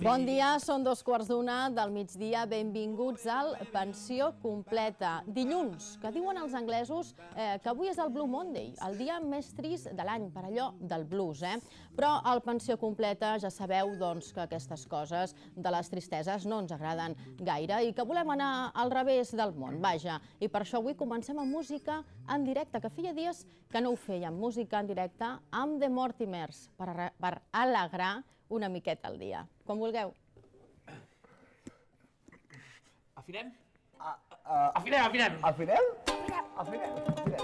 Bon dia, són 2:15 del migdia. Benvinguts al Pensió Completa. Dilluns, que diuen els anglesos que avui és el Blue Monday, el dia més trist de l'any, per allò del blues, Però al Pensió Completa ja sabeu doncs, que aquestes coses de les tristeses no ens agraden gaire i que volem anar al revés del món, vaja. I per això avui comencem amb música en directe, que feia dies que no ho fèiem, música en directe amb The Mortimers, per alegrar una miqueta al dia. Com vulgueu. Afinem? Afinem, afinem! Afinem? Afinem, afinem.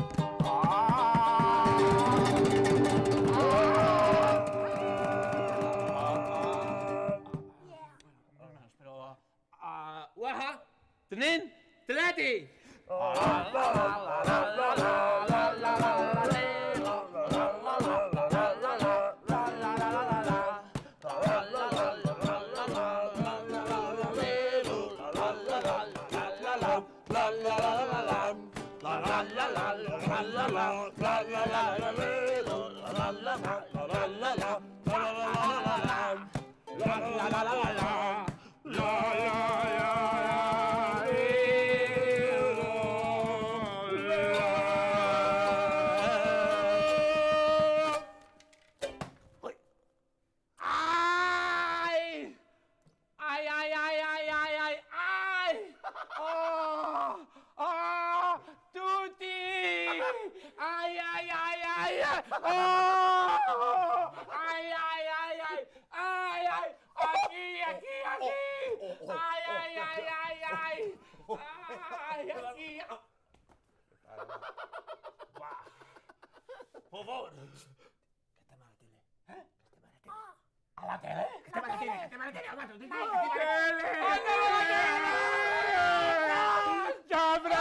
Però... Waha! Tenin! Teleti! Por favor. Que estem a la tele. Que estem a la tele. A la tele? Que estem a la tele, que estem a la tele, home, t'ho dic. A la tele! ¡Xabre!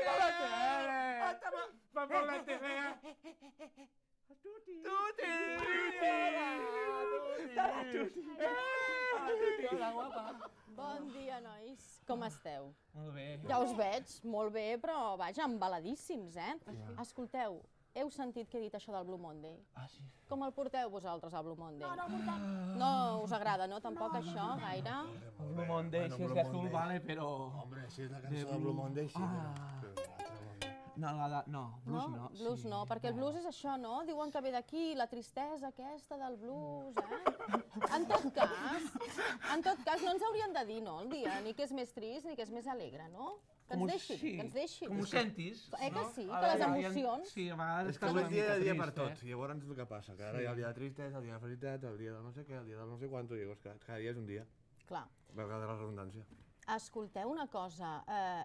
A la tele! Va per la tele! Tuti! Tuti! Tuti! Hola, guapa. Bon dia, nois. Com esteu? Molt bé. Ja us veig, molt bé, però vaja, embaladíssims, Escolteu, heu sentit que he dit això del Blue Monday? Ah, sí. Com el porteu vosaltres, al Blue Monday? No, no el portem. No us agrada, no, tampoc això, gaire? El Blue Monday, si és de azul, vale, però... Hombre, si és la cançó de Blue Monday, sí. No, blues no. Blues no, perquè el blues és això, no? Diuen que ve d'aquí, la tristesa aquesta del blues, En tot cas, no ens haurien de dir, no, el dia, ni que és més trist ni que és més alegre, no? Que ens deixin, Com ho sentis. Que sí, que les emocions... Sí, a vegades... És que avui és dia per tot, i llavors el que passa, que ara hi ha el dia de tristesa, el dia de felicitat, el dia de no sé què, el dia de no sé quanto, i llavors cada dia és un dia. Clar. Valga de la redundància. Escolteu una cosa,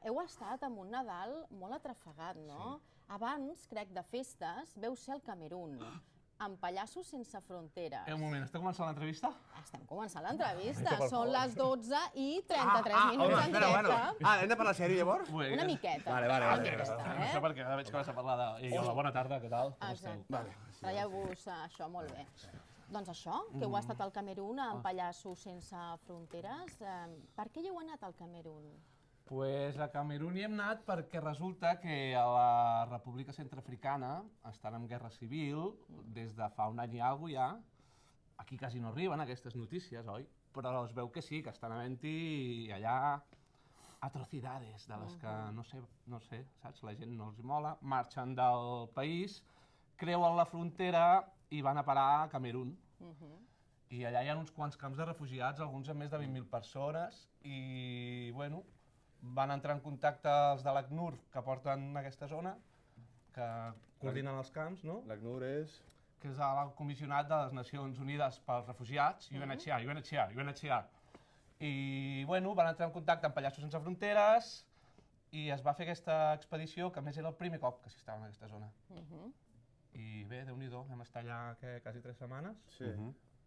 heu estat en un Nadal molt atrafegat, no? Abans, crec, de festes, veu ser al Camerún, amb Pallassos sense fronteres. Un moment, està començant l'entrevista? Estem començant l'entrevista, són les 12 i 33 minuts en directe. Hem de parlar sèrio, llavors? Una miqueta. Vale. Això perquè ara veig que vas a parlar de... Hola, bona tarda, què tal? Exacte. Traieu-vos això, molt bé. Doncs això, que heu estat al Camerún amb Pallassos sense fronteres. Per què hi heu anat al Camerún? Pues a Camerún hi hem anat perquè resulta que a la República Centreafricana estan en guerra civil des de fa un any i alguna ja. Aquí quasi no arriben aquestes notícies, oi? Però es veu que sí, que estan havent-hi allà atrocidades de les que no sé, saps? La gent no els mola, marxen del país, creuen la frontera i van a parar a Camerún. I allà hi ha uns quants camps de refugiats, alguns amb més de 20.000 persones, i, bueno, van entrar en contacte els de l'ACNUR que porten aquesta zona, que coordinen els camps, no? L'ACNUR és... Que és el comissionat de les Nacions Unides pels Refugiats, UNHCR. I, bueno, van entrar en contacte amb Pallassos sense fronteres i es va fer aquesta expedició, que a més era el primer cop que s'hi estava en aquesta zona. I bé, Déu-n'hi-do, vam estar allà quasi 3 setmanes. Sí,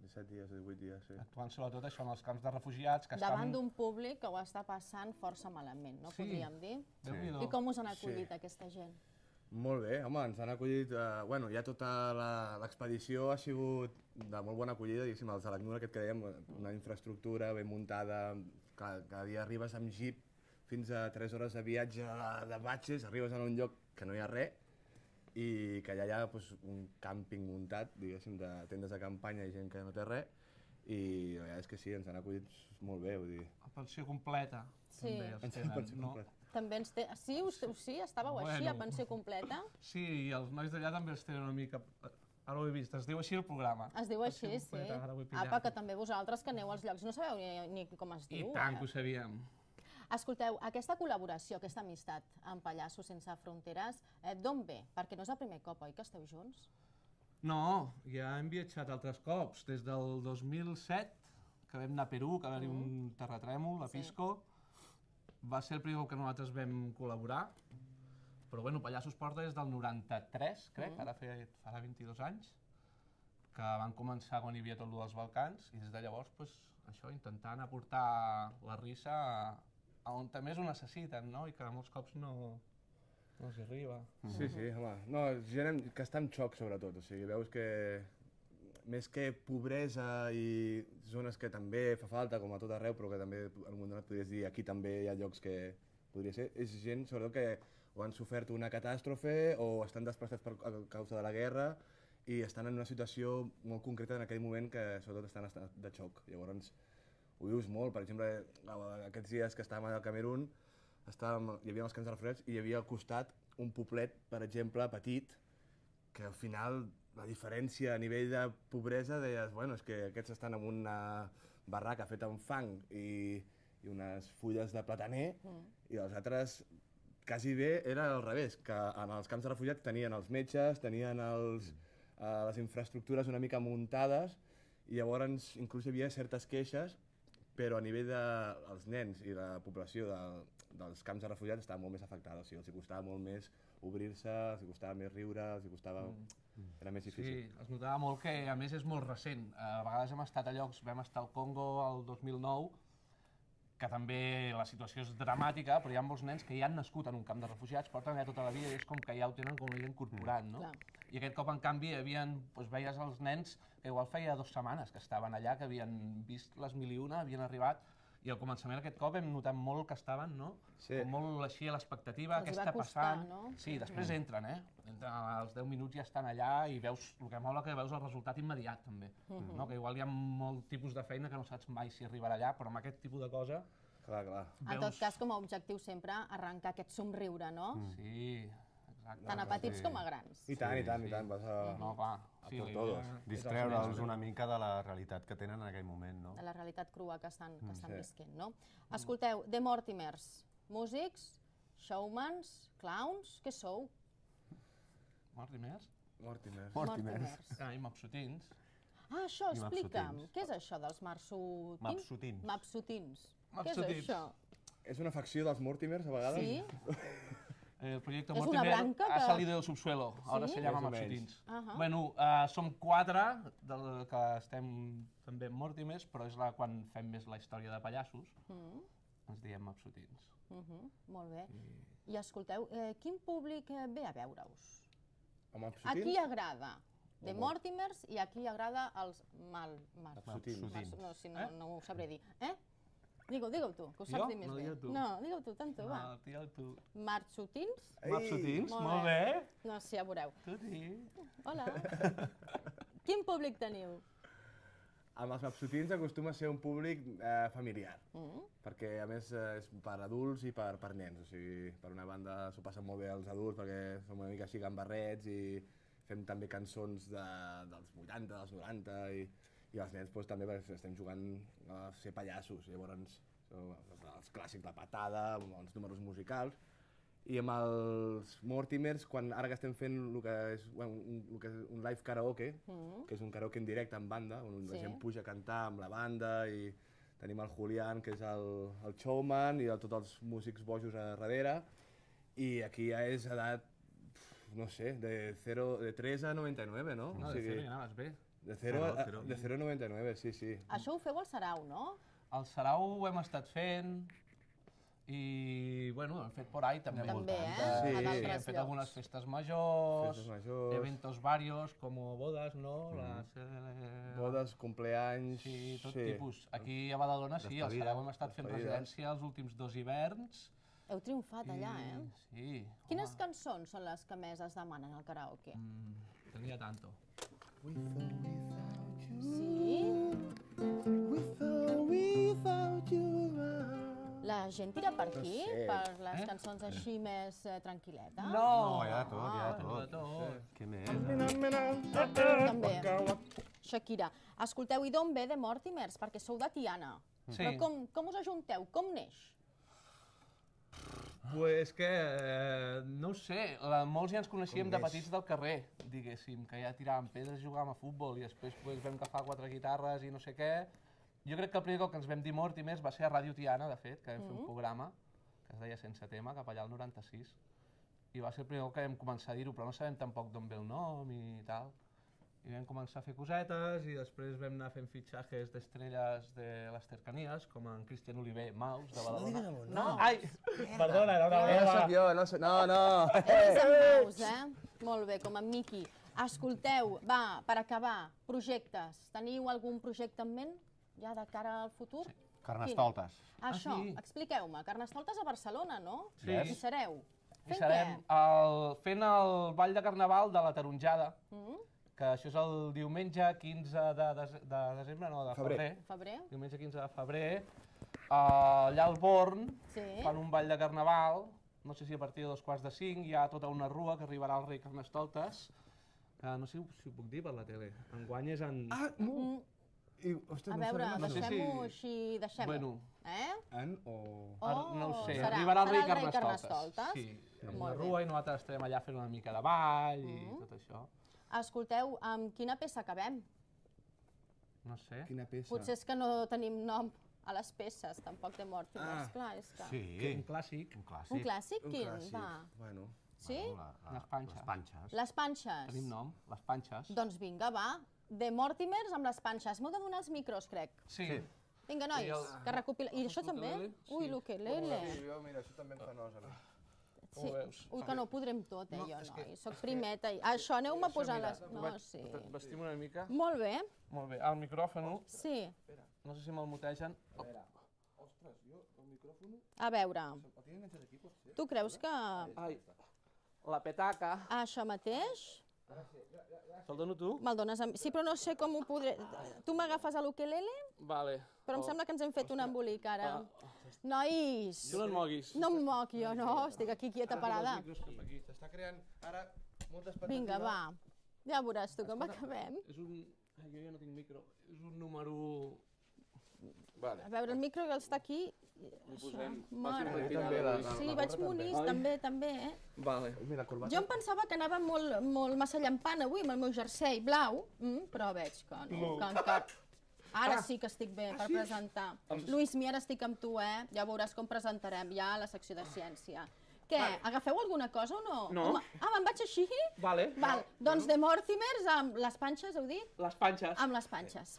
17 dies, 18 dies, sí. Actuant sobretot això en els camps de refugiats que estan... Davant d'un públic que ho està passant força malament, no podríem dir? Déu-n'hi-do. I com us han acollit aquesta gent? Molt bé, home, ens han acollit... Bueno, ja tota l'expedició ha sigut de molt bona acollida, diguéssim, els de l'ACNUR, aquest que dèiem, una infraestructura ben muntada, cada dia arribes amb jeep fins a 3 hores de viatge de batxes, arribes a un lloc que no hi ha res, i que allà hi ha pues, un càmping muntat, diguéssim, de tendes de campanya i gent que no té res, i la veritat és que sí, ens han acollit molt bé, vull dir. A pensió completa, Sí. també els tenen, Pensió no? completa. També ens té... Sí, sí, estàveu així, a pensió completa? Sí, i els nois d'allà també els tenen una mica... Ara ho he vist, es diu així el programa. Es diu així, Pensió sí. completa, ara ho he pillat. Apa, que també vosaltres que aneu als llocs no sabeu ni com es I diu. tant que ho sabíem. Escolteu, aquesta col·laboració, aquesta amistat amb Pallassos Sense Fronteres, d'on ve? Perquè no és el primer cop, oi, que esteu junts? No, ja hem viatjat altres cops. Des del 2007, que vam anar a Perú, que va haver-hi un terratrèmol, a Pisco. Va ser el primer cop que nosaltres vam col·laborar. Però bueno, Pallassos porta des del 93, crec, ara farà 22 anys, que van començar quan hi havia tot el dels Balcans, i des de llavors, pues, això, intentant aportar la risa a on també ho necessiten, no? I que molts cops no els hi arriba. Sí, sí, home. No, gent que està en xoc, sobretot. O sigui, veus que més que pobresa i zones que també fa falta, com a tot arreu, però que també al món donat podries dir aquí també hi ha llocs que podria ser, és gent, sobretot, que o han sofert una catàstrofe o estan desplaçats a causa de la guerra i estan en una situació molt concreta en aquell moment que sobretot estan en estat de xoc. Llavors ho vius molt, per exemple, aquests dies que estàvem al Camerun, hi havia els camps de refugiats i hi havia al costat un poblet, per exemple, petit, que al final la diferència a nivell de pobresa deies, bueno, és que aquests estan en una barraca feta amb fang i unes fulles de plataner i els altres quasi bé era al revés, que en els camps de refugiats tenien els metges, tenien les infraestructures una mica muntades i llavors inclús hi havia certes queixes, però a nivell dels nens i la població dels camps de refugiats estava molt més afectada, o sigui, els costava molt més obrir-se, els costava més riure, els costava... Era més difícil. Sí, es notava molt que a més és molt recent. A vegades hem estat a llocs, vam estar al Congo el 2009, que també la situació és dramàtica, però hi ha molts nens que ja han nascut en un camp de refugiats, porten allà tota la vida i és com que ja ho tenen com una incorporat, no? I aquest cop, en canvi, veies els nens que igual feia 2 setmanes que estaven allà, que havien vist les 1000 i una, havien arribat, i al començament aquest cop hem notat molt que estaven, no? Sí. Com molt així a l'expectativa, què està passant. Sí, després entren, als 10 minuts ja estan allà i veus, el que mola que veus el resultat immediat, també. No? Que igual hi ha molt tipus de feina que no saps mai si arribarà allà, però amb aquest tipus de cosa... Clar, clar. En tot cas, com a objectiu sempre, arrencar aquest somriure, no? Sí, exacte. Tant a petits com a grans. I tant, i tant, i tant. Vas a... No, clar. Sí, per todos. Distreure'ls una mica de la realitat que tenen en aquell moment, no? De la realitat crua que estan visquent, no? Escolteu, The Mortimers, músics, showmans, clowns, què sou? Mortimers? Mortimers. I mapsotins. Ah, això, I explica'm. mapsotins. Què és això dels marsotins? Mapsotins. Mapsotins. Què és Mapsotins. això? És una facció dels Mortimers, a vegades? Sí? El proyecto Es una Mortimer branca ha que- salido del subsuelo, ahora Sí? se llama Més o menys. Mapsotins. Ahà. Bueno, som 4 que estem també en Mortimers, però és quan fem més la història de pallassos, ens diem Mapsotins. Molt bé. I escolteu, quin públic ve a veure-us? A A Mapsotins? qui agrada? The Mortimers i a qui agrada els Mapsotins. No, si no ho sabré dir. Digue-ho tu, que ho saps Jo? dir més No, bé. digue-ho tu. No, digue-ho tu, tant tu, va. No, tio, tu. Marsotins? Mapsotins, Molt molt bé. No, sí, ja veureu. Tu sí. Hola. Quin públic teniu? Amb els Mapsotins acostuma a ser un públic familiar, perquè a més és per adults i per nens, o sigui, per una banda s'ho passen molt bé els adults perquè som una mica així gambarrets i fem també cançons dels 80, dels 90 i els nens doncs, també perquè estem jugant a ser pallassos, llavors els clàssics, la patada, els números musicals. I amb els Mortimers, ara que estem fent el que és un live karaoke, que és un karaoke en directe en banda, on la gent puja a cantar amb la banda i tenim el Julián, que és el showman, i tots els músics bojos a darrere, i aquí ja és edat, no sé, de 3 a 99, no? No, de 0 ja anaves bé. De 0 a 99, sí, sí. Això ho feu al Sarau, no? Al Sarau ho hem estat fent i, bueno, ho hem fet por ahí també. També, Sí, a Sí, d'altres hem fet llocs. algunes festes majors, Festes majors. eventos varios, como bodas, ¿no? Bodes, cumpleanys... Sí, tot tipus. Aquí a Badalona sí, al Despedida. Sarau hem estat fent Despedides. residència els últims 2 hiverns Heu triomfat allà, eh? Sí. Quines cançons són les que més es demanen al karaoke? Tenia tanto. Sí? La gent tira per aquí, per les cançons així més tranquil·letes? No, hi ha de tot, hi ha de de tot. tot. Què més? També. Shakira. Escolteu, i d'on ve The Mortimers? Perquè sou de Tiana. Sí. Però com us ajunteu? Com neix? Pues que, no ho sé, molts ja ens coneixíem de petits del carrer, diguéssim, que ja tiràvem pedres i jugàvem a futbol i després vam agafar 4 guitarres i no sé què. Jo crec que el primer cop que ens vam dir Mortimers va ser a Ràdio Tiana, de fet, que vam fer un programa que es deia Sense Tema, cap allà al 96. I va ser el primer cop que vam començar a dir-ho, però no sabem tampoc d'on ve el nom i tal. I vam començar a fer cosetes i després vam anar fent fitxatges d'estrelles de les cercanies, com en Cristian Oliver, Maus, de Badalona. No. Ai, perdona, era una No broma. sóc jo, no sóc... No! És en Maus, Molt bé, com en Miqui. Escolteu, va, per acabar, projectes. Teniu algun projecte en ment, ja de cara al futur? Carnestoltes. Això, sí. expliqueu-me. Carnestoltes a Barcelona, no? Sí. Hi sereu. I Fent serem fent el ball de carnaval de la Taronjada, que això és el diumenge 15 de desembre, no, de febrer. Febrer? Diumenge 15 de febrer, allà al Born, Sí. fan un ball de carnaval, no sé si a partir de 4:45 hi ha tota una rua que arribarà al rei Carnestoltes, que no sé si ho puc dir per la tele, enguany és en... Ah, no! I, ostres, A veure, no sabia. deixem-ho així, deixem-ho. Bueno. En o... No ho sé, serà arribarà el rei el rei Carnestoltes. Carnestoltes? Sí, amb Molt la bé. rua i nosaltres estarem allà fent una mica de ball i tot això. Escolteu, amb quina peça acabem? No sé. Quina peça. Potser és que no tenim nom a les peces, tampoc de Mortimers. Clar, és que... Sí, Un clàssic. un clàssic. Un clàssic? Un Quin? clàssic. Va. Bueno. Sí? Les panxes. Les panxes. Les panxes. Tenim nom, les panxes. Doncs vinga, va. De Mortimers amb les panxes. M'heu de donar els micros, crec. Sí. Vinga, nois, que recopila... I això també? Ui, l'ukelele. Jo, mira, això també em fa nosa. Sí. Ho veus? Ui, que no ho podrem tot, jo, noi. Soc primeta. Això, aneu-me posant les... No, sí. Vestim una mica. Molt bé. Molt bé. El micròfon, Sí. no sé si me'l mutegen. A veure. Tu creus que... Ai, la petaca. Això mateix? Te'l dono tu? Me'l dones a mi? Sí, però no sé com ho podré... Tu m'agafes a l'ukelele? Vale. Però em sembla que ens hem fet un embolic ara. Nois! Tu no et moguis. No em moc jo, no? Estic aquí quieta parada. S'està creant ara molta expectativa. Vinga, va. Ja veuràs tu com acabem. És un... Ai, jo ja no tinc micro. És un número... A veure, el micro que està aquí... Mare. També Sí, vaig monís, també, Vale. Mira, corbata. Jo em pensava que anava molt massa llampant avui amb el meu jersei blau, però veig que no, que encara... Ara sí que estic bé per presentar. Lluís, mi, ara estic amb tu, Ja veuràs com presentarem ja la secció de ciència. Què, agafeu alguna cosa o no? No. Home, me'n vaig així? Vale. Val, doncs de Mortimers amb les panxes, heu dit? Les panxes. Amb les panxes.